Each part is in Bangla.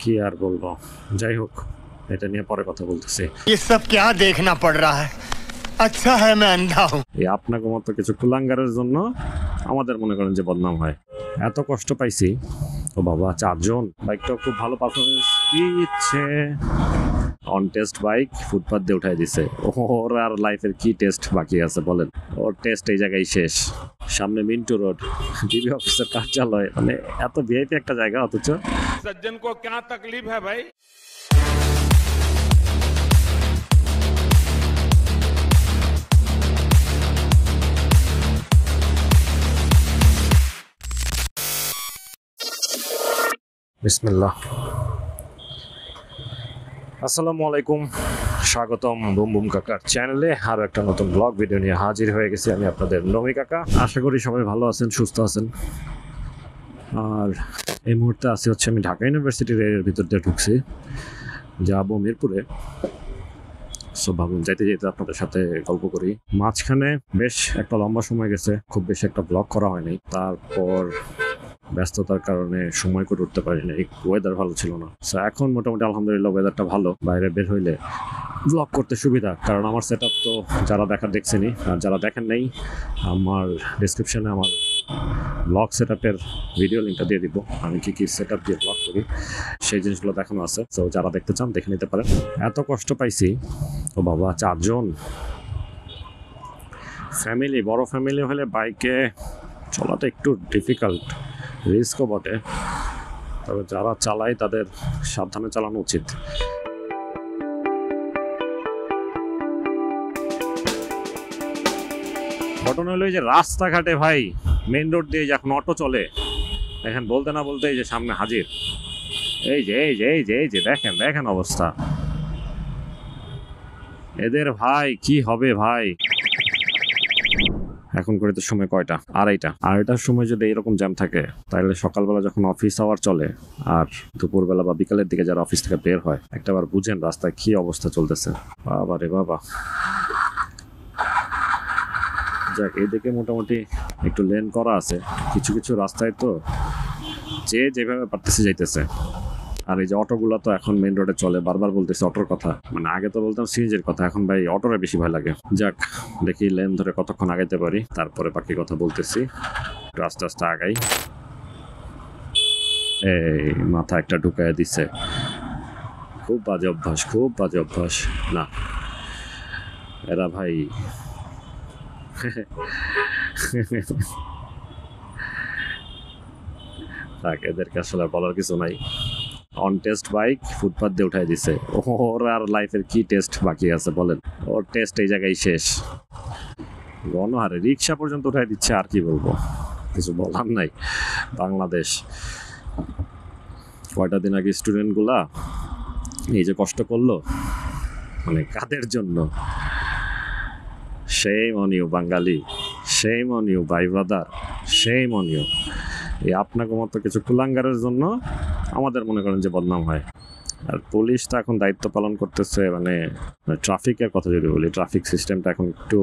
কি আর বলবো, যাই হোক এটা নিয়ে পরে কথা বলতেছি। ये सब क्या देखना पड़ रहा है? अच्छा है मैं अंधा हूँ। এই আপনাকে মতো কিছু কুলাঙ্গারের জন্য আমাদের মনে করেন যে বদনাম হয়। এত কষ্ট পাইছি। ও বাবা, 4 জন। বাইকটা খুব ভালো পারফরমেন্স দিচ্ছে। অন টেস্ট বাইক ফুটপাথ দিয়ে উঠাই দিছে। ওর আর লাইফের কি টেস্ট বাকি আছে বলেন? ওর টেস্ট এই জায়গায় শেষ। সামনে মিন্টু রোড, ডিবি অফিসের কার্যালয়, মানে এত ভিআইপি একটা জায়গা, অথচ सज्जन को क्या तकलीफ है भाई? বিসমিল্লাহ। আসসালামু আলাইকুম, স্বাগতম বুম বুম কাকার চ্যানেলে। আরও একটা নতুন ব্লগ ভিডিও নিয়ে হাজির হয়ে গেছি আমি, আপনাদের নমি কাকা। আশা করি সবাই ভালো আছেন, সুস্থ আছেন। আর এই মুহূর্তে আছি হচ্ছে আমি ঢাকা ইউনিভার্সিটির এর ভিতর দিয়ে ঢুকছি, যাবো মিরপুরে। সো ভাবুন যাইতে যেতে আপনাদের সাথে গল্প করি। মাঝখানে বেশ একটা লম্বা সময় গেছে, খুব বেশি একটা ব্লগ করা হয়নি। তারপর ব্যস্ততার কারণে সময় করে উঠতে পারিনি, ওয়েদার ভালো ছিল না। সো এখন মোটামুটি আলহামদুলিল্লাহ ওয়েদারটা ভালো, বাইরে বের হইলে ব্লগ করতে সুবিধা। কারণ আমার সেট আপ তো যারা দেখছেনি, আর যারা দেখেন নাই আমার ডিসক্রিপশনে আমার ব্লগ সেট আপের ভিডিও লিঙ্কটা দিয়ে দিব। আমি কি সেট আপ দিয়ে ব্লগ করি সেই জিনিসগুলো দেখানো আছে। তো যারা দেখতে চান দেখে নিতে পারেন। এত কষ্ট পাইছি। ও বাবা, 4 জন। ফ্যামিলি, বড় ফ্যামিলি হলে বাইকে চলাটা একটু ডিফিকাল্ট, রিস্কও বটে। তবে যারা চালায় তাদের সাবধানে চালানো উচিত। ঘটনা হলো যে রাস্তাঘাটে ভাই, মেইন রোড দিয়ে যখন অটো চলে, দেখেন বলতে না বলতে এই যে সামনে হাজির। এই যে দেখেন অবস্থা এদের। ভাই কি হবে ভাই? এখন করে তো সময় কয়টা? আড়াইটার সময় যদি এরকম জ্যাম থাকে, তাহলে সকালবেলা যখন অফিস আওয়ার চলে আর দুপুরবেলা বা বিকালের দিকে যারা অফিস থেকে বের হয়, একটাবার বুঝেন রাস্তায় কি অবস্থা চলতেছে। বাবা রে বাবা। যাক, এদিকে মোটামুটি একটু লেন করা আছে। কিছু রাস্তায় তো যেভাবে পারতেছে যাইতেছে। আর এই যে অটোগুলো তো এখন মেইন রোডে চলে, বারবার বলতেছে অটোর কথা। মানে আগে তো বলতাম সিএনজির কথা, এখন ভাই অটোরে বেশি ভয় লাগে। যাক, দেখি লেন ধরে কতক্ষণ আগাইতে পারি, তারপরে বাকি কথা বলতেছি। আস্তে আস্তে আগাই। এই মাথা একটা ঢুকাইয়া দিছে। খুব বাজে অভ্যাস। না এরা ভাই থাক, এদেরকে আসলে বলার কিছু নাই। অন টেস্ট বাইক ফুটপাথ দিয়ে উঠাই দিছে। ওর আর লাইফের কি টেস্ট বাকি আছে বলেন? ওর টেস্ট এই জায়গায় শেষ। গণহারে রিক্সা পর্যন্ত উঠাই দিচ্ছে, আর কি বলবো, কিছু বলার নাই। বাংলাদেশ। কয়টা দিন আগে স্টুডেন্টগুলা এই যে কষ্ট করলো, মানে কাদের জন্য? shame on you Bangali, shame on you ভাই ব্রাদার, shame on you। এই আপনাকে মতো কিছু কুলাঙ্গারের জন্য আমাদের মনে করেন যে বদনাম হয়। আর পুলিশ তো এখন দায়িত্ব পালন করতেছে, মানে ট্রাফিকের কথা যদি বলি, ট্রাফিক সিস্টেমটা এখন একটু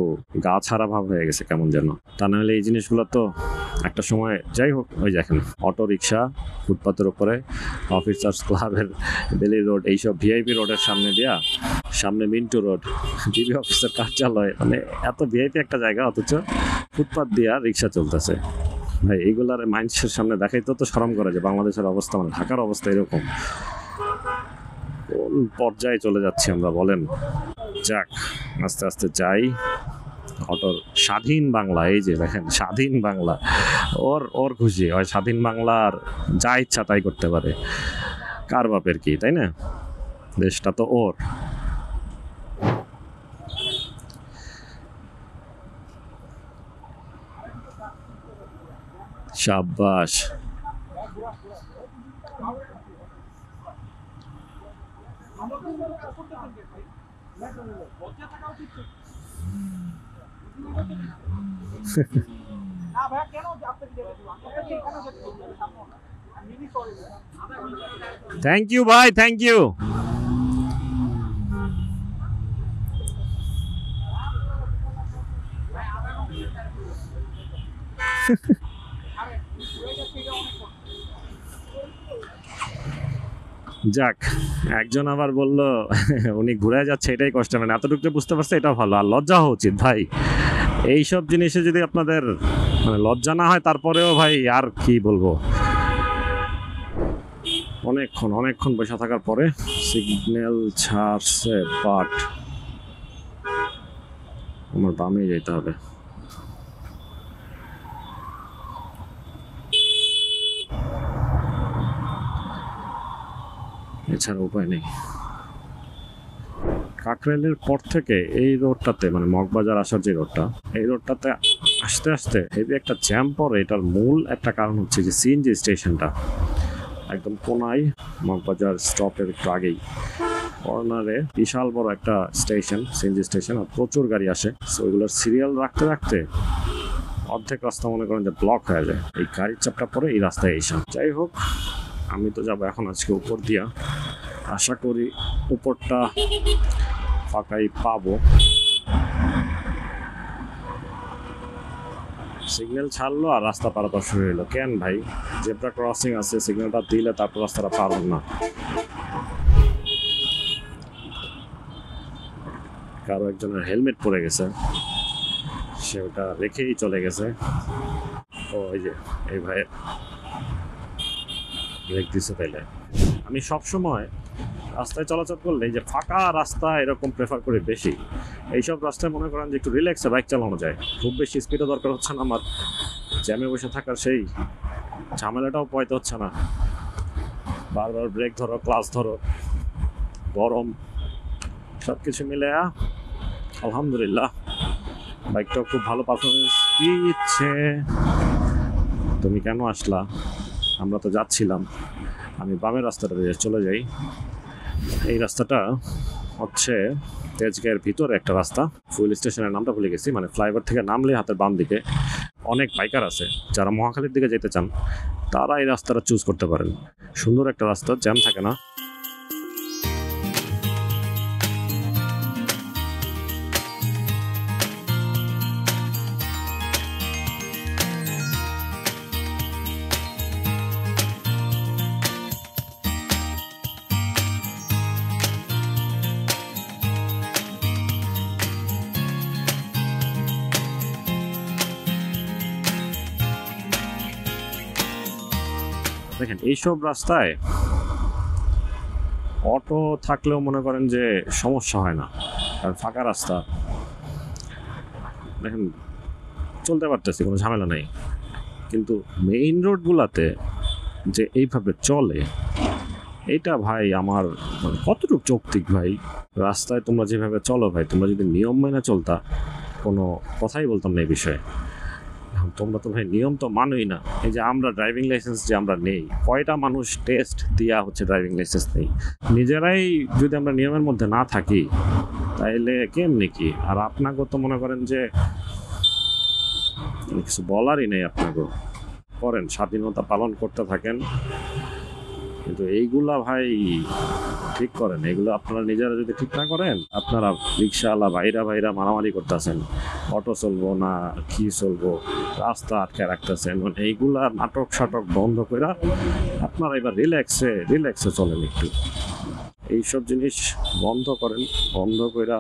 গা ছাড়া ভাব হয়ে গেছে কেমন যেন। তা নাহলে এই জিনিসগুলো তো একটা সময়, যাই হোক, ওই দেখেন অটো রিক্সা ফুটপাথের উপরে, অফিসার্স ক্লাবের বেলি রোড, এইসব ভিআইপি রোডের সামনে দিয়া, সামনে মিন্টু রোড, ডিবি অফিসের কার্যালয়, মানে এত ভিআইপি একটা জায়গা, অথচ ফুটপাথ দিয়া রিক্সা চলতেছে। ভাই এইগুলার মানুষের সামনে দেখাইতে তো শরম করে যে বাংলাদেশের অবস্থা, মানে ঢাকার অবস্থা এরকম। কোন পর্যায়ে চলে যাচ্ছি আমরা বলেন? যাক, আস্তে আস্তে যাই। অটোর স্বাধীন বাংলা, এই যে দেখেন স্বাধীন বাংলা, ওর খুশি হয়। স্বাধীন বাংলার যা ইচ্ছা তাই করতে পারে, কার বাপের কি, তাই না? দেশটা তো ওর। শাবাশ। থ্যাংক ইউ ভাই, থ্যাংক ইউ। যাক, একজন আবার বলল উনি ঘুরে যাচ্ছে এটাই কষ্ট, মানে এতটুকু যে বুঝতে পারছে এটা ভালো। আর লজ্জা হওয়া উচিত ভাই, এইসব জিনিসে যদি আপনাদের মানে লজ্জা না হয় তারপরেও ভাই আর কি বলবো, অনেকক্ষণ অনেকক্ষণ বসে থাকার পরে সিগন্যাল ছাড়ছে, বাট আমার বামে যেতে হবে। এছাড়া উপায় নেই। কাকরাইলের পর থেকে এই রোডটাতে মানে মগবাজার আসার যে রোডটা, এই রোডটাতে আস্তে আস্তে হেভি একটা জ্যাম পড়ে। এটার মূল একটা কারণ হচ্ছে যে সিএনজি স্টেশনটা একদম কোনায়, মগবাজার স্টপের একটু আগেই কর্নারে বিশাল বড় একটা স্টেশন, সিএনজি স্টেশন, আর প্রচুর গাড়ি আসে। সো ওইগুলোর সিরিয়াল রাখতে রাখতে অর্ধেক রাস্তা মনে করেন যে ব্লক হয়ে যায়। এই গাড়ির চাপটা পরে এই রাস্তায় এসে, যাই হোক আমি তো যাবো এখন আজকে উপর দিয়া, আশা করি উপরটা ফাঁকাই পাবো। সিগন্যাল ছাড়লো আর রাস্তা পারাপার শুরু হলো। কেন ভাই, জেব্রা ক্রসিং আছে, সিগন্যালটা দিলে তারপর রাস্তাটা পারবেন না। কারো একজনের হেলমেট পরে গেছে, সে ওটা রেখেই চলে গেছে। ও এই যে এই ভাই ব্রেক দিছে। তাইলে আমি সবসময় রাস্তায় চলাচল করলে এই যে ফাঁকা রাস্তা এরকম প্রেফার করি বেশি। এইসব রাস্তায় মনে করেন যে একটু রিল্যাক্সে বাইক চালানো যায়, খুব বেশি স্পিডও দরকার হচ্ছে না আমার, জ্যামে বসে থাকার সেই ঝামেলাটাও পয়তে হচ্ছে না। বারবার ব্রেক ধরো, ক্লাস ধরো, গরম, সব কিছু মিলে আলহামদুলিল্লাহ বাইকটাও খুব ভালো পারফরমেন্স দিচ্ছে। তুমি কেন আসলা? আমরা তো যাচ্ছিলাম। আমি বামের রাস্তাটা দিয়ে চলে যাই। এই রাস্তাটা হচ্ছে তেজগাঁয়ের ভিতরে একটা রাস্তা, ফুয়েল স্টেশনের নামটা ভুলে গেছি, মানে ফ্লাইওভার থেকে নামলে হাতের বাম দিকে অনেক বাইকার আছে, যারা মহাখালীর দিকে যেতে চান তারা এই রাস্তাটা চুজ করতে পারেন। সুন্দর একটা রাস্তা, জ্যাম থাকে না। দেখেন এইসব রাস্তায় অটো থাকলেও মনে করেন যে সমস্যা হয় না, কারণ ফাঁকা রাস্তা, দেখেন চলতে পারতেছি, কোনো ঝামেলা নেই। কিন্তু মেইন রোডগুলাতে যে এইভাবে চলে, এটা ভাই আমার মানে কতটুকু যৌক্তিক ভাই? রাস্তায় তোমরা যেভাবে চলো ভাই, তোমরা যদি নিয়ম মেনে চলতা কোনো কথাই বলতাম না এই বিষয়ে। তোমরা তো ভাই নিয়ম তো মানোই না। এই যে আমরা ড্রাইভিং লাইসেন্স যে আমরা নেই, কয়টা মানুষ টেস্ট দেওয়া হচ্ছে ড্রাইভিং লাইসেন্স নেই? নিজেরাই যদি আমরা নিয়মের মধ্যে না থাকি তাইলে কেমনি কি? আর আপনাকেও তো মনে করেন যে কিছু বলারই নেই, আপনাকেও করেন, স্বাধীনতা পালন করতে থাকেন, কিন্তু এইগুলা ভাই ঠিক করেন। এগুলো আপনারা নিজেরা যদি ঠিক না করেন, আপনারা রিক্সাওয়ালা ভাইরা মারামারি করতেছেন, অটো চলবো না কি চলবো, রাস্তা আটকে রাখতেছেন, মানে এইগুলা নাটক সাটক বন্ধ করে আপনারা এবার রিল্যাক্সে চলেন একটু। এইসব জিনিস বন্ধ করেন, বন্ধ করে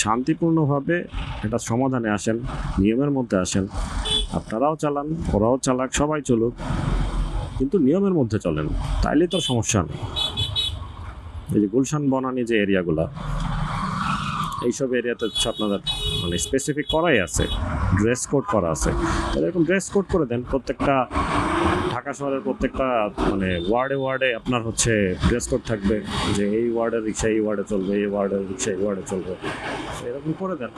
শান্তিপূর্ণভাবে এটা সমাধানে আসেন, নিয়মের মধ্যে আসেন। আপনারাও চালান, ওরাও চালাক, সবাই চলুক, কিন্তু নিয়মের মধ্যে চলেন, তাইলে তো সমস্যা নেই। এই যে গুলশান বনানী যে এরিয়াগুলা, এইসব এরিয়াতে হচ্ছে আপনাদের মানে স্পেসিফিক করাই আছে, ড্রেস কোড করা আছে। তাহলে এরকম ড্রেস কোড করে দেন প্রত্যেকটা ঢাকা শহরের প্রত্যেকটা মানে ওয়ার্ডে আপনার হচ্ছে ড্রেস কোড থাকবে, যে এই ওয়ার্ডের রিক্সা এই ওয়ার্ডে চলবে, এই ওয়ার্ডের রিক্সা এই ওয়ার্ডে চলবে, এরকম করে দেন।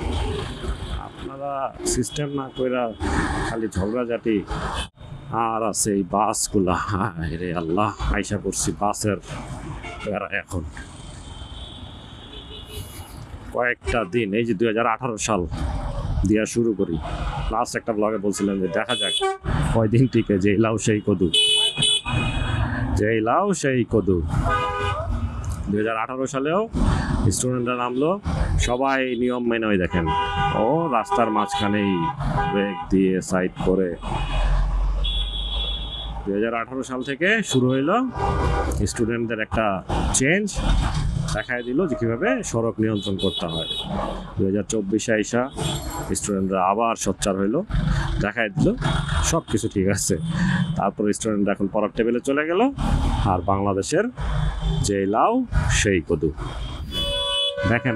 আপনারা সিস্টেম না কইরা খালি ঝগড়াঝাটি। আর আছে এই বাসগুলা, হায় রে আল্লাহ, আইসা করছি বাসের এখন কয়েকটা দিন, এই যে 2018 সাল দিয়া শুরু করি, লাস্ট একটা ব্লগে বলছিলাম যে দেখা যাক কয়দিন টিকে, যে লাউ সেই কদু, যে লাউ সেই কদু। 2018 সালেও স্টুডেন্টরা নামলো, সবাই নিয়ম মেনে ওই দেখেন ও রাস্তার মাঝখানেই ব্রেক দিয়ে সাইড করে 2018 সাল থেকে শুরু হইলো স্টুডেন্টদের একটা চেঞ্জ দেখায় দিল যে কীভাবে সড়ক নিয়ন্ত্রণ করতে হয়। 2024 আইসা স্টুডেন্টরা আবার সোচ্চার হইলো, দেখায় দিল সব কিছু ঠিক আছে। তারপর স্টুডেন্টরা এখন পড়ার টেবিলে চলে গেল, আর বাংলাদেশের যে লাউ সেই কদু। দেখেন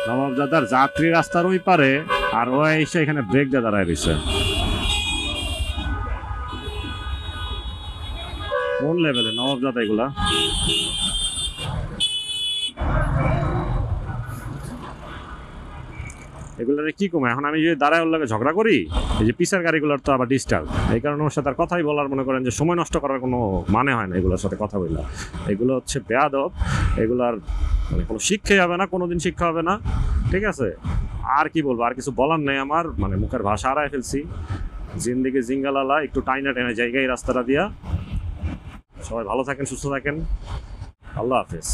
নবাবজাদার যাত্রী রাস্তার ওই পারে, আর ও এসে এখানে ব্রেক দিয়ে দাঁড়ায় রয়েছে। কোন লেভেলে নবাবজাদা এগুলা? এগুলোর কি কমে এখন আমি যদি দাঁড়ায় ওর লাগে ঝগড়া করি, এই যে পিসের গাড়িগুলোর তো আবার ডিস্টার্ব, এই কারণে ওর সাথে আর কথাই বলার মনে করেন যে সময় নষ্ট করার কোনো মানে হয় না এগুলোর সাথে কথা বললে। এগুলো হচ্ছে বেয়াদব, এগুলার মানে কোনো শিক্ষাই হবে না, কোনোদিন শিক্ষা হবে না, ঠিক আছে? আর কি বলবো, আর কিছু বলার নেই আমার, মানে মুখের ভাষা হারায় ফেলছি। জিন্দিগি জিঙ্গালালা, একটু টাইনা টেনে জায়গায় রাস্তাটা দিয়া। সবাই ভালো থাকেন, সুস্থ থাকেন, আল্লাহ হাফেজ।